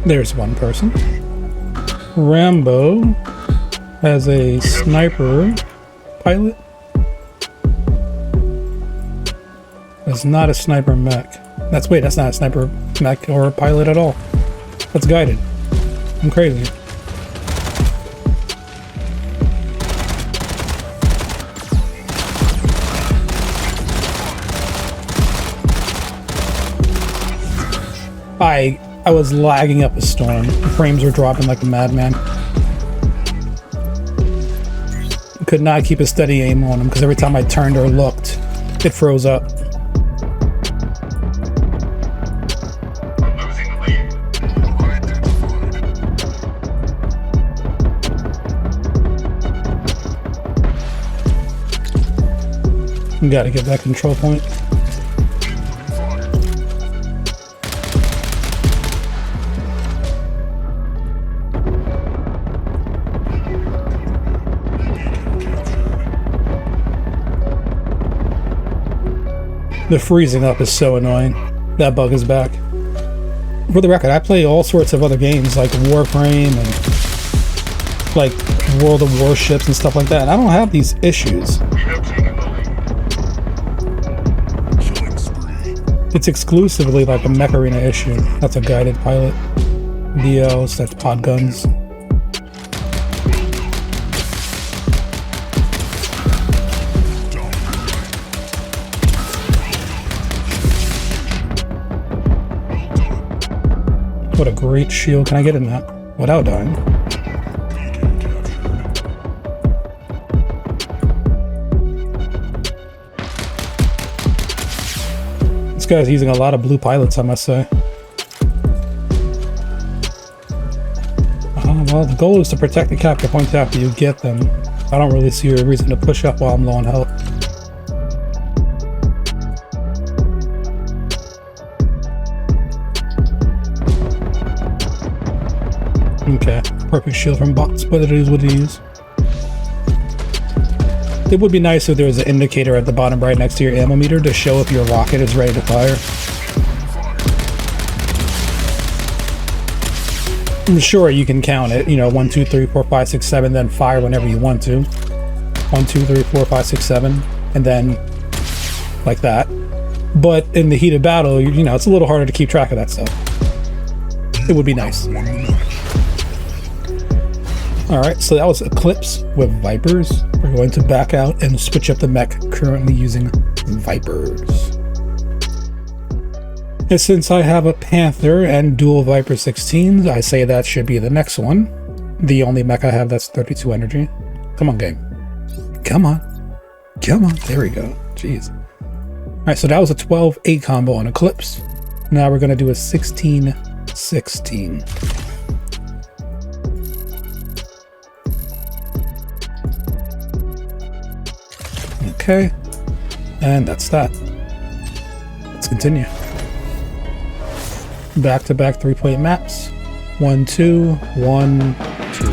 There's one person. Rambo has a sniper pilot. That's not a sniper mech. That's not a sniper mech or a pilot at all. That's guided. I'm crazy. I was lagging up a storm. The frames were dropping like a madman. Could not keep a steady aim on them because every time I turned or looked, it froze up. You gotta get that control point. The freezing up is so annoying. That bug is back. For the record, I play all sorts of other games like Warframe and like World of Warships and stuff like that. And I don't have these issues. It's exclusively like a mech arena issue. That's a guided pilot. VOs, that's pod guns. What a great shield. Can I get in that without dying? This guy's using a lot of blue pilots, I must say. Well, the goal is to protect the capture points after you get them. I don't really see a reason to push up while I'm low on health. Okay, perfect shield from bots, but it is what it is. It would be nice if there was an indicator at the bottom right next to your ammo meter to show if your rocket is ready to fire. I'm sure you can count it, you know, 1, 2, 3, 4, 5, 6, 7, then fire whenever you want to. 1, 2, 3, 4, 5, 6, 7, and then like that. But in the heat of battle, you know, it's a little harder to keep track of that stuff. It would be nice. Alright, so that was Eclipse with Vipers. We're going to back out and switch up the mech, currently using Vipers. And since I have a Panther and dual Viper 16s, I say that should be the next one. The only mech I have that's 32 energy. Come on, game. Come on. Come on. There we go. Jeez. Alright, so that was a 12-8 combo on Eclipse. Now we're going to do a 16-16. Okay, and that's that. Let's continue. Back-to-back 3-plate maps. 1, 2, 1, 2.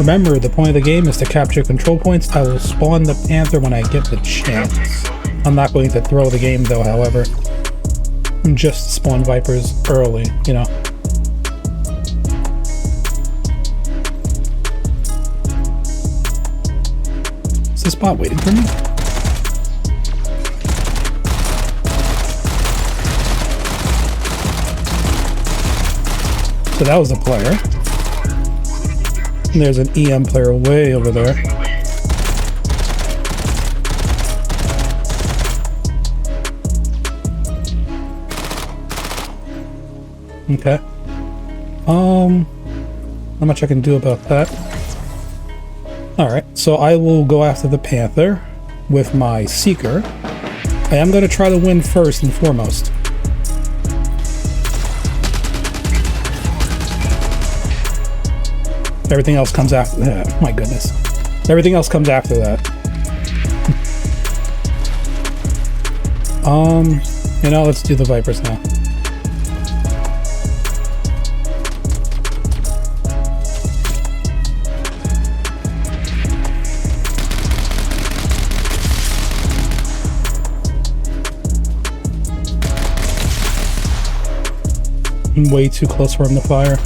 Remember, the point of the game is to capture control points. I will spawn the Panther when I get the chance. I'm not going to throw the game though, however. Just spawn Vipers early, you know. Is this bot waiting for me? So that was a player. And there's an EM player way over there. Okay. Not much I can do about that. Alright, so I will go after the Panther with my Seeker. I am going to try to win first and foremost. Everything else comes after that. My goodness. Everything else comes after that. You know, let's do the Vipers now. I'm way too close for him to fire.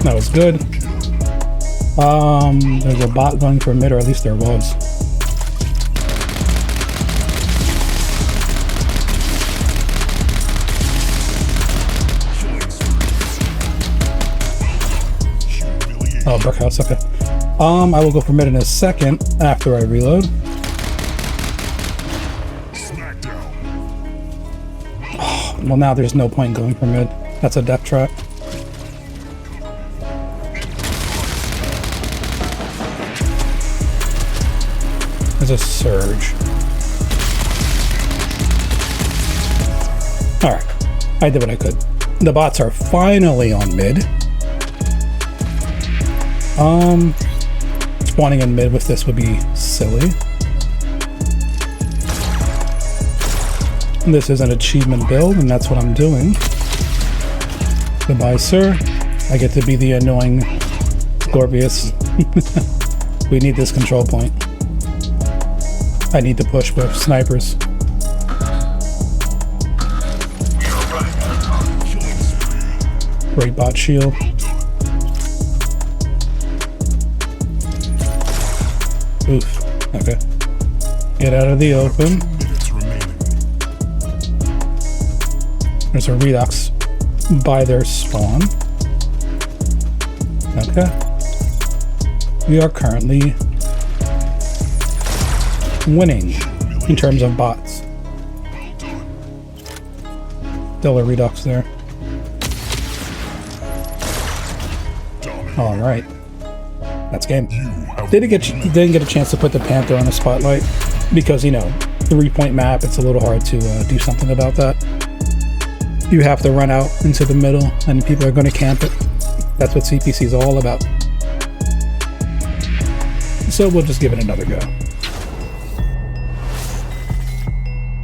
That was good. There's a bot going for mid, or at least there was. Oh, brick house, okay. I will go for mid in a second after I reload. Oh, well, now there's no point going for mid. That's a death trap. There's a surge. Alright, I did what I could. The bots are finally on mid. Spawning in mid with this would be silly. This is an achievement build, and that's what I'm doing. Goodbye, sir. I get to be the annoying Scorpius. We need this control point. I need to push with snipers. Great bot shield. Oof. Okay. Get out of the open. There's a redox by their spawn. Okay. We are currently winning in terms of bots. Still a redox there. All right. That's game. Didn't get a chance to put the Panther on the spotlight because, you know, 3-point map, it's a little hard to do something about that. You have to run out into the middle and people are going to camp it. That's what CPC is all about. So we'll just give it another go.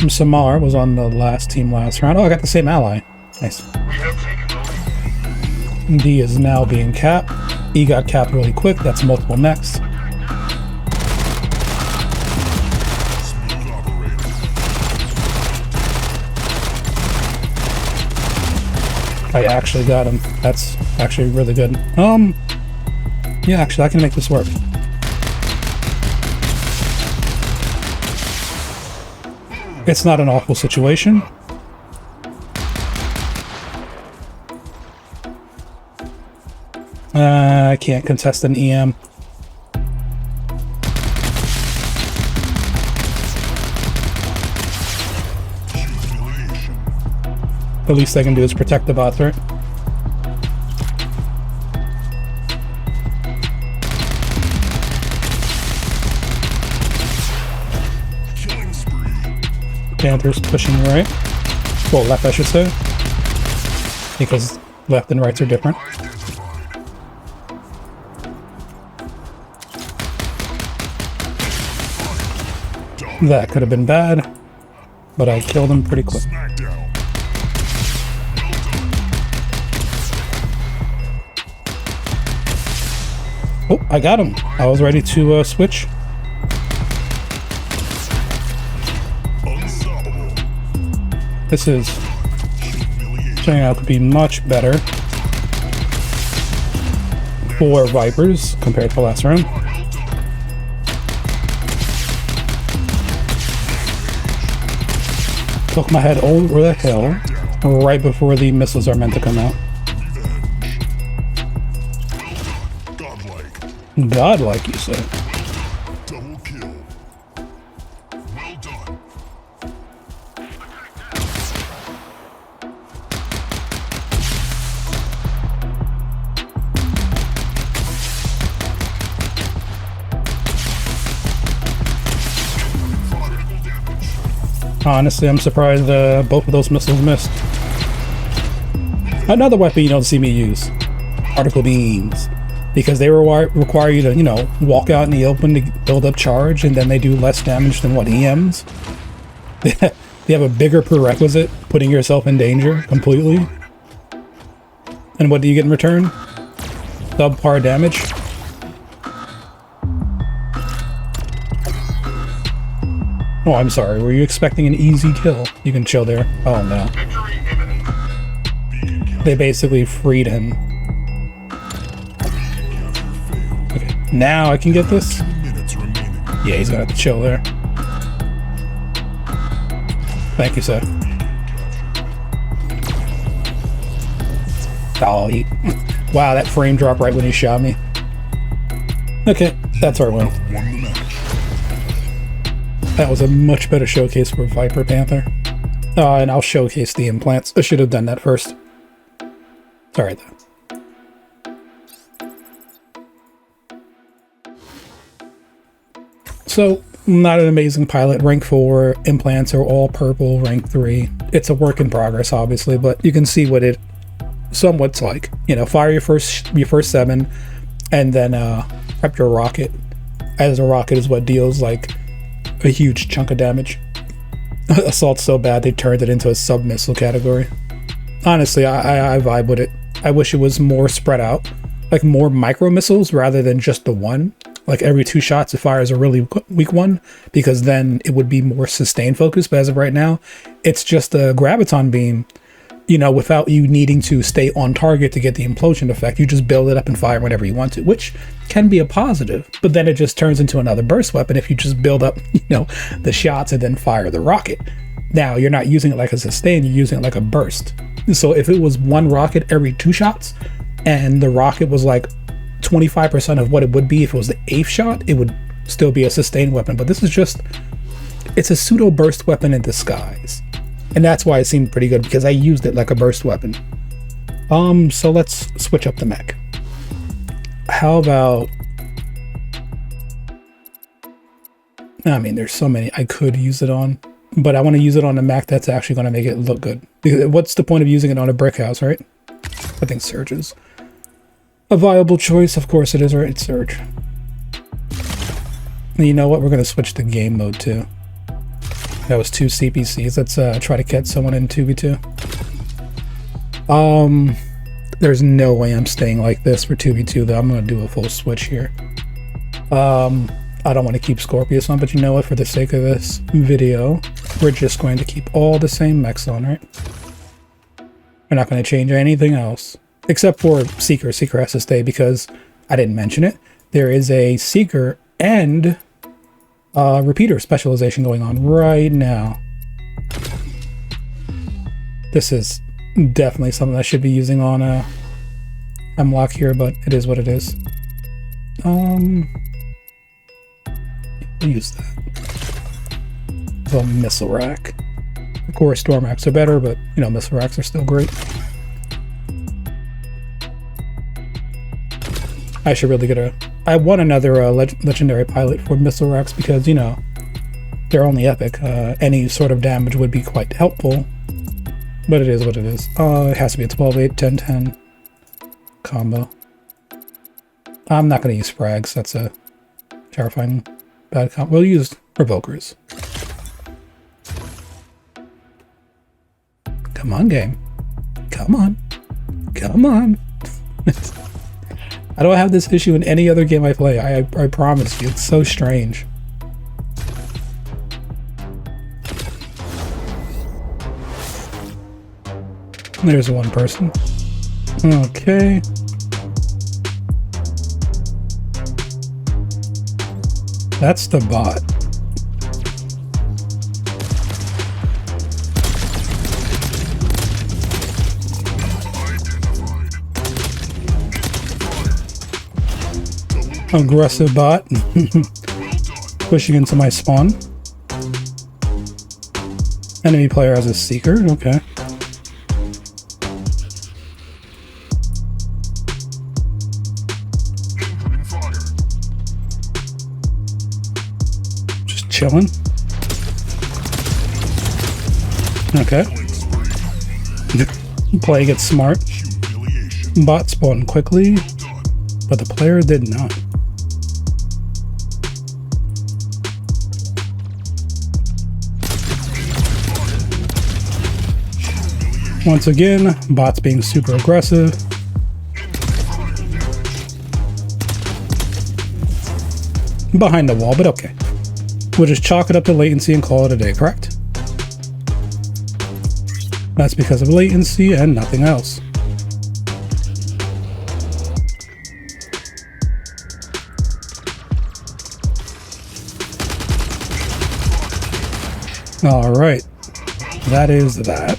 Samar was on the last team last round. Oh, I got the same ally. Nice. D is now being capped. E got capped really quick. That's multiple mechs. I actually got him. That's actually really good. Yeah, actually, I can make this work. It's not an awful situation. I can't contest an EM. The least I can do is protect the bots, right? Panther's pushing right. Well, left, I should say. Because left and rights are different. That could have been bad, but I killed him pretty quick. Oh, I got him. I was ready to switch. This is turning out to be much better for Vipers compared to last round. Took my head over the hill right before the missiles are meant to come out. Godlike, you say? Double kill. Well done. Honestly, I'm surprised both of those missiles missed. Another weapon you don't see me use. Particle beams. Because they require you to, you know, walk out in the open to build up charge, and then they do less damage than what EMs. They have a bigger prerequisite, putting yourself in danger completely. And what do you get in return? Subpar damage. Oh, I'm sorry. Were you expecting an easy kill? You can chill there. Oh, no. They basically freed him. Now I can get this. 2 minutes remaining. Yeah, he's gonna have to chill there. Thank you, sir. Oh, wow, that frame drop right when he shot me. Okay, that's our win. Won the match. That was a much better showcase for Viper Panther. And I'll showcase the implants. I should have done that first. Sorry, though. So, not an amazing pilot. Rank 4 implants are all purple. Rank 3. It's a work in progress, obviously, but you can see what it somewhat's like. You know, fire your first 7, and then prep your rocket, as a rocket is what deals like a huge chunk of damage. Assault's so bad they turned it into a sub-missile category. Honestly, I vibe with it. I wish it was more spread out, like more micro missiles rather than just the one. Like every 2 shots it fires a really weak one, because then it would be more sustained focus. But as of right now, it's just a graviton beam, you know, without you needing to stay on target to get the implosion effect. You just build it up and fire whenever you want to, which can be a positive, but then it just turns into another burst weapon if you just build up, you know, the shots and then fire the rocket. Now you're not using it like a sustain, you're using it like a burst. So if it was 1 rocket every 2 shots and the rocket was like 25% of what it would be if it was the 8th shot, it would still be a sustained weapon. But this is just, it's a pseudo burst weapon in disguise. And that's why it seemed pretty good, because I used it like a burst weapon. So let's switch up the mech. How about, I mean, there's so many I could use it on, but I want to use it on a mech that's actually going to make it look good. Because what's the point of using it on a brick house, right? I think Surge is a viable choice. Of course it is, right? It's Surge. And you know what? We're going to switch to game mode too. That was 2 CPCs. Let's try to catch someone in 2v2. There's no way I'm staying like this for 2v2 though. I'm going to do a full switch here. I don't want to keep Scorpius on, but you know what? For the sake of this video, we're just going to keep all the same mechs on, right? We're not going to change anything else. Except for Seeker. Seeker has to stay because I didn't mention it. There is a Seeker and repeater specialization going on right now. This is definitely something I should be using on Hemlock here, but it is what it is. We'll use that. The missile rack. Of course, storm racks are better, but you know, missile racks are still great. I should really get I want another legendary pilot for missile racks because, you know, they're only epic. Any sort of damage would be quite helpful, but it is what it is. It has to be a 12-8, 10-10 combo. I'm not going to use frags. That's a terrifying bad combo. We'll use provokers. Come on, game. Come on. Come on. I don't have this issue in any other game I play. I promise you. It's so strange. There's one person. Okay. That's the bot. Aggressive bot. Pushing into my spawn. Enemy player has a Seeker. Okay. Just chilling. Okay. Play gets smart. Bot spawned quickly, but the player did not. Once again, bots being super aggressive. Behind the wall, but okay. We'll just chalk it up to latency and call it a day, correct? That's because of latency and nothing else. All right, that is that.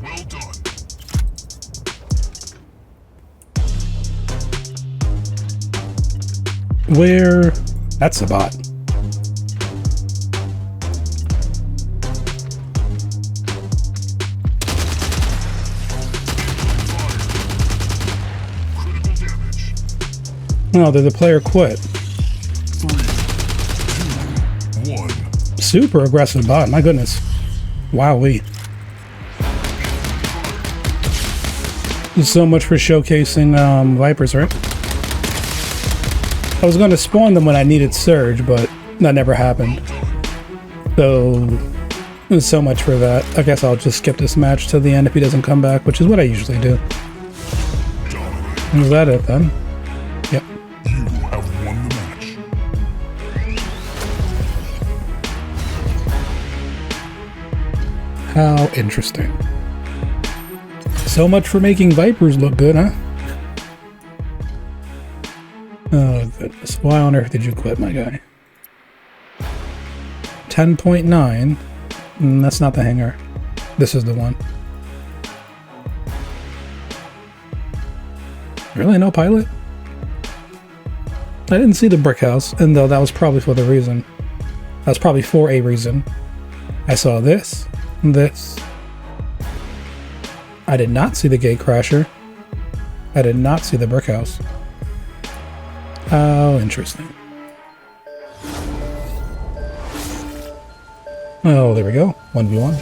Well done. Where? That's a bot. Critical damage. No, the player quit. 3, 2, 1. Super aggressive bot, my goodness. Wowee. So much for showcasing Vipers, right? I was going to spawn them when I needed Surge, but that never happened. So, so much for that. I guess I'll just skip this match to the end if he doesn't come back, which is what I usually do. Is that it then? Yep. You have won the match. How interesting. So much for making Vipers look good, huh? Oh goodness, why on earth did you quit, my guy? 10.9. That's not the hanger. This is the one. Really, no pilot? I didn't see the brick house, and though that was probably for the reason. That was probably for a reason. I saw this, this. I did not see the gate crasher. I did not see the brick house. How interesting. Oh, there we go. 1v1.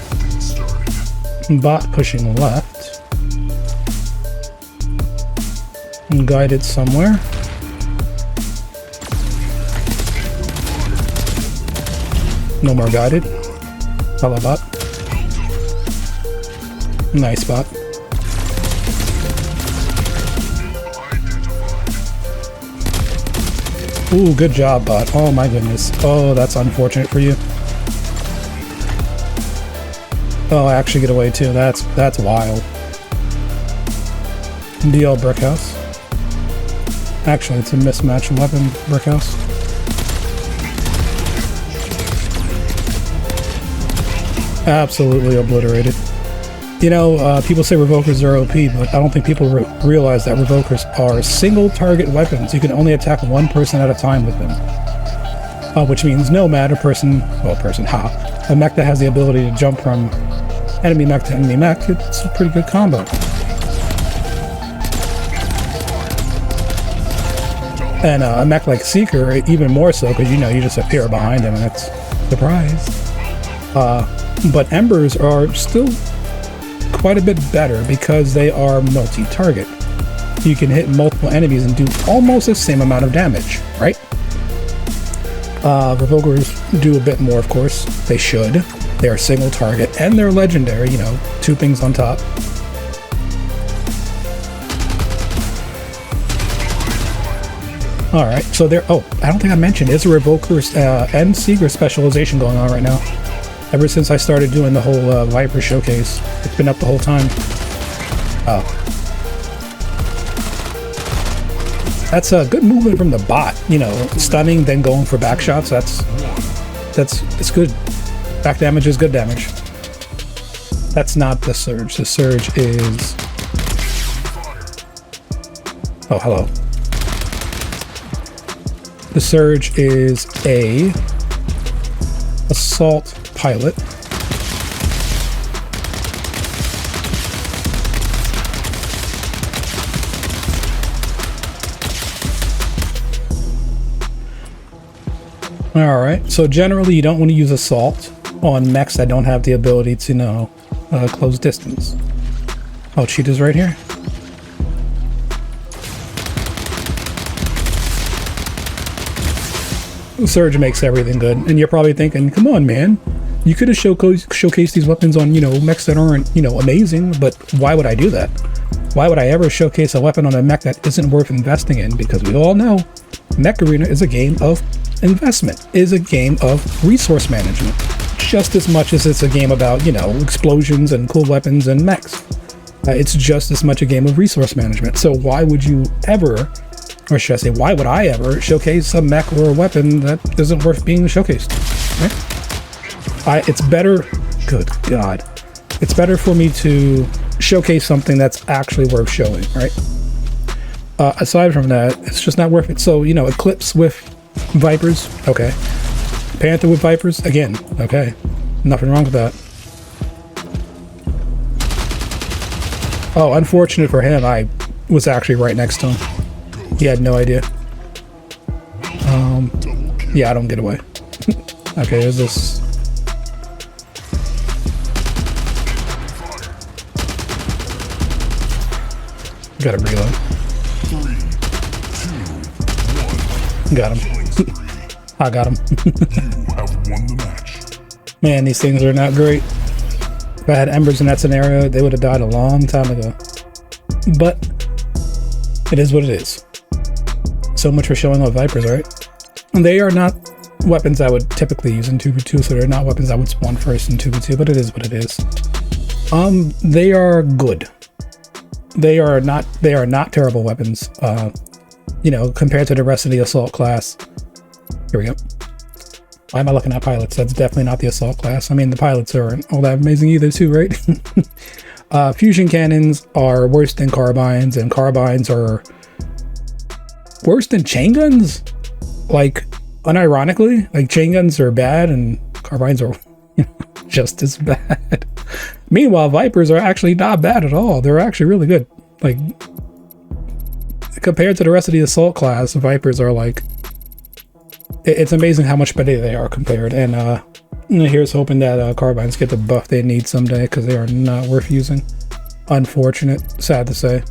Bot pushing left. Guided somewhere. No more guided. Hello, bot. Nice bot. Ooh, good job, bot. Oh my goodness. Oh, that's unfortunate for you. Oh, I actually get away too. That's wild. DL Brickhouse. Actually, it's a mismatched weapon Brickhouse. Absolutely obliterated. You know, people say Revokers are OP, but I don't think people realize that Revokers are single target weapons. You can only attack one person at a time with them. Which means no matter a mech that has the ability to jump from enemy mech to enemy mech, it's a pretty good combo. And a mech like Seeker, even more so, because you know, you just appear behind him and it's surprise. But Embers are still quite a bit better because they are multi-target. You can hit multiple enemies and do almost the same amount of damage, right? Revokers do a bit more, of course. They should. They are single target and they're legendary, you know, two things on top. Alright, so there, oh, I don't think I mentioned, there's a Revoker's and Seeker specialization going on right now. Ever since I started doing the whole Viper showcase, it's been up the whole time. Oh. That's a good movement from the bot, you know, stunning, then going for back shots. It's good. Back damage is good damage. That's not the Surge. The Surge is... Oh, hello. The Surge is a assault pilot. Alright, so generally you don't want to use assault on mechs that don't have the ability to, you know, close distance. Oh, cheetah's right here. Surge makes everything good, and you're probably thinking, come on, man. You could have showcased these weapons on, you know, mechs that aren't, you know, amazing, but why would I do that? Why would I ever showcase a weapon on a mech that isn't worth investing in? Because we all know Mech Arena is a game of investment, is a game of resource management, just as much as it's a game about, you know, explosions and cool weapons and mechs. It's just as much a game of resource management. So why would you ever, or should I say, why would I ever showcase a mech or a weapon that isn't worth being showcased? Right? It's better, good God. It's better for me to showcase something that's actually worth showing, right? Aside from that, it's just not worth it. So, you know, Eclipse with Vipers, okay. Panther with Vipers, again, okay. Nothing wrong with that. Oh, unfortunate for him, I was actually right next to him. He had no idea. Yeah, I don't get away. Okay, there's this. Gotta reload. 3, 2, 1. Got him. I got him. You have won the match. Man, these things are not great. If I had embers in that scenario, they would have died a long time ago. But it is what it is. So much for showing off Vipers, right? And they are not weapons I would typically use in 2v2, so they're not weapons I would spawn first in 2v2, but it is what it is. They are good. They are not terrible weapons, you know, compared to the rest of the assault class. Here we go. Why am I looking at pilots? That's definitely not the assault class. I mean, the pilots aren't all that amazing either too, right? Fusion cannons are worse than carbines, and carbines are worse than chain guns. Like, unironically, like chain guns are bad and carbines are, you know, just as bad. Meanwhile, Vipers are actually not bad at all. They're actually really good. Like, compared to the rest of the assault class, Vipers are like, it's amazing how much better they are compared. And here's hoping that carbines get the buff they need someday, because they are not worth using. Unfortunate, sad to say.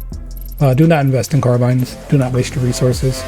Do not invest in carbines. Do not waste your resources.